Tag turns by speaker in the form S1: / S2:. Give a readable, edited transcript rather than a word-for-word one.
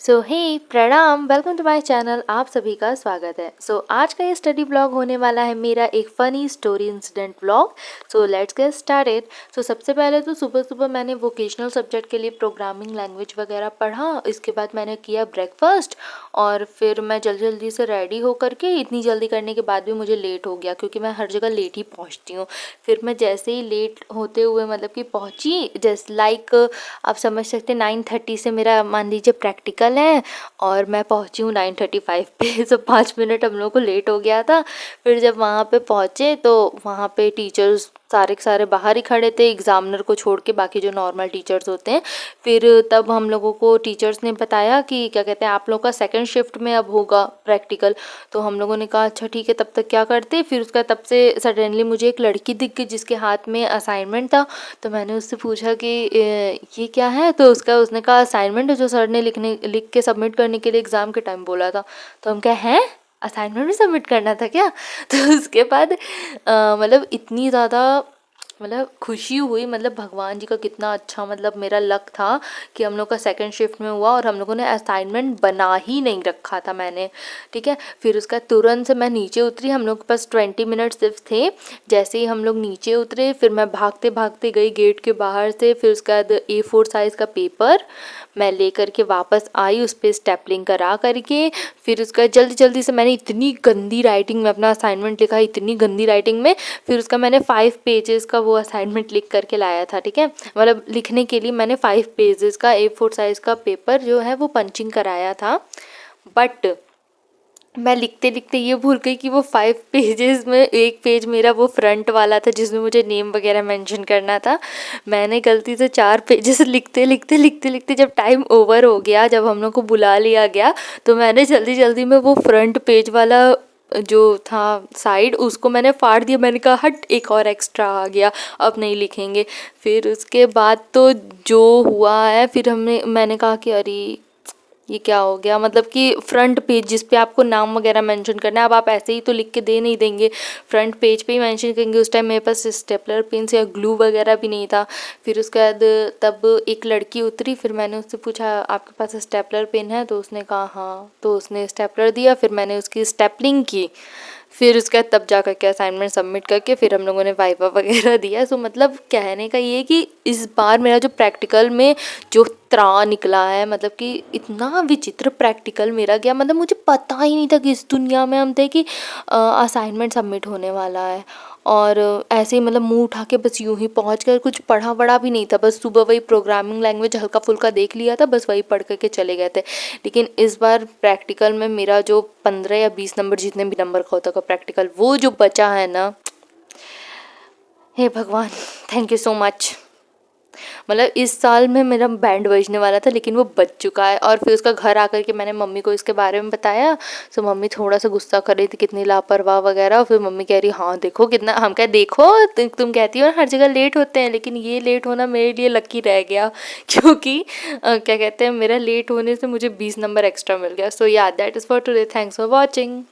S1: सो हे प्रणाम, welcome to my channel. आप सभी का स्वागत है। आज का ये स्टडी ब्लॉग होने वाला है मेरा एक funny story incident blog. Let's get started. सबसे पहले तो सुबह सुबह मैंने वोकेशनल सब्जेक्ट के लिए प्रोग्रामिंग लैंग्वेज वगैरह पढ़ा। इसके बाद मैंने किया ब्रेकफास्ट और फिर मैं जल्दी जल्दी से रेडी होकर के, इतनी जल्दी करने के बाद भी मुझे लेट हो गया क्योंकि मैं हर जगह लेट ही पहुँचती हूँ। फिर मैं जैसे ही लेट होते हुए मतलब कि पहुँची, जस्ट लाइक आप समझ सकते 9:30 से मेरा मान लीजिए प्रैक्टिकल है और मैं पहुंची हूँ 9:35 पे। 5 मिनट हम लोग को लेट हो गया था। फिर जब वहाँ पे पहुँचे तो वहाँ पे टीचर्स सारे के सारे बाहर ही खड़े थे, एग्जामिनर को छोड़ के, बाकी जो नॉर्मल टीचर्स होते हैं। फिर तब हम लोगों को टीचर्स ने बताया कि क्या कहते हैं, आप लोग का सेकंड शिफ्ट में अब होगा प्रैक्टिकल। तो हम लोगों ने कहा अच्छा ठीक है, तब तक क्या करते। फिर उसका तब से सडनली मुझे एक लड़की दिख गई जिसके हाथ में असाइनमेंट था। तो मैंने उससे पूछा कि ये क्या है। तो उसने कहा असाइनमेंट है जो सर ने लिख के सबमिट करने के लिए एग्ज़ाम के टाइम बोला था। तो हम क्या हैं, असाइनमेंट भी सबमिट करना था क्या। तो उसके बाद मतलब इतनी ज़्यादा मतलब खुशी हुई, मतलब भगवान जी का कितना अच्छा, मतलब मेरा लक था कि हम लोग का सेकंड शिफ्ट में हुआ और हम लोगों ने असाइनमेंट बना ही नहीं रखा था मैंने। ठीक है, फिर उसका तुरंत से मैं नीचे उतरी। हम लोग के पास 20 मिनट सिर्फ थे। जैसे ही हम लोग नीचे उतरे फिर मैं भागते भागते गई गेट के बाहर से। फिर उसके बाद A4 साइज़ का पेपर मैं लेकर के वापस आई, उस पर स्टेपलिंग करा करके। फिर उसका जल्दी जल्दी से मैंने इतनी गंदी राइटिंग में अपना असाइनमेंट लिखा, इतनी गंदी राइटिंग में। फिर उसका मैंने 5 पेजेस का वो असाइनमेंट लिख करके लाया था। ठीक है, मतलब लिखने के लिए मैंने 5 पेजेस का A4 साइज़ का पेपर जो है वो पंचिंग कराया था। बट मैं लिखते लिखते ये भूल गई कि वो 5 पेजेस में एक पेज मेरा वो फ्रंट वाला था जिसमें मुझे नेम वगैरह मेंशन करना था। मैंने गलती से 4 पेजेस लिखते लिखते लिखते लिखते जब टाइम ओवर हो गया, जब हम लोग को बुला लिया गया, तो मैंने जल्दी जल्दी में वो फ्रंट पेज वाला जो था साइड, उसको मैंने फाड़ दिया। मैंने कहा हट, एक और एक्स्ट्रा आ गया, अब नहीं लिखेंगे। फिर उसके बाद तो जो हुआ है, फिर मैंने कहा कि अरे ये क्या हो गया, मतलब कि फ्रंट पेज जिस पे आपको नाम वगैरह मेंशन करना है, अब आप ऐसे ही तो लिख के दे नहीं देंगे, फ्रंट पेज पे ही मेंशन करेंगे। उस टाइम मेरे पास स्टेपलर पेन्स या ग्लू वगैरह भी नहीं था। फिर उसके बाद तब एक लड़की उतरी, फिर मैंने उससे पूछा आपके पास स्टेपलर पेन है। तो उसने कहा हाँ, तो उसने स्टेपलर दिया। फिर मैंने उसकी स्टेपलिंग की। फिर उसके बाद तब जा करके असाइनमेंट सबमिट करके फिर हम लोगों ने वाइवा वगैरह दिया। मतलब कहने का ये कि इस बार मेरा जो प्रैक्टिकल में जो त्रां निकला है, मतलब कि इतना विचित्र प्रैक्टिकल मेरा गया, मतलब मुझे पता ही नहीं था कि इस दुनिया में हम थे कि असाइनमेंट सबमिट होने वाला है। और ऐसे ही मतलब मुंह उठा के बस यूं ही पहुंच कर, कुछ पढ़ा वढ़ा भी नहीं था, बस सुबह वही प्रोग्रामिंग लैंग्वेज हल्का फुल्का देख लिया था, बस वही पढ़ करके चले गए थे। लेकिन इस बार प्रैक्टिकल में मेरा जो 15 या 20 नंबर, जितने भी नंबर का होता का प्रैक्टिकल, वो जो बचा है ना, हे भगवान, थैंक यू सो मच। मतलब इस साल में मेरा बैंड बजने वाला था लेकिन वो बज चुका है। और फिर उसका घर आकर के मैंने मम्मी को इसके बारे में बताया। मम्मी थोड़ा सा गुस्सा कर रही थी, कितनी लापरवाह वगैरह। और फिर मम्मी कह रही हाँ देखो कितना, हम क्या देखो, तुम कहती हो ना हर जगह लेट होते हैं, लेकिन ये लेट होना मेरे लिए लकी रह गया क्योंकि क्या कहते हैं, मेरा लेट होने से मुझे 20 नंबर एक्स्ट्रा मिल गया। या that is for today, thanks for watching.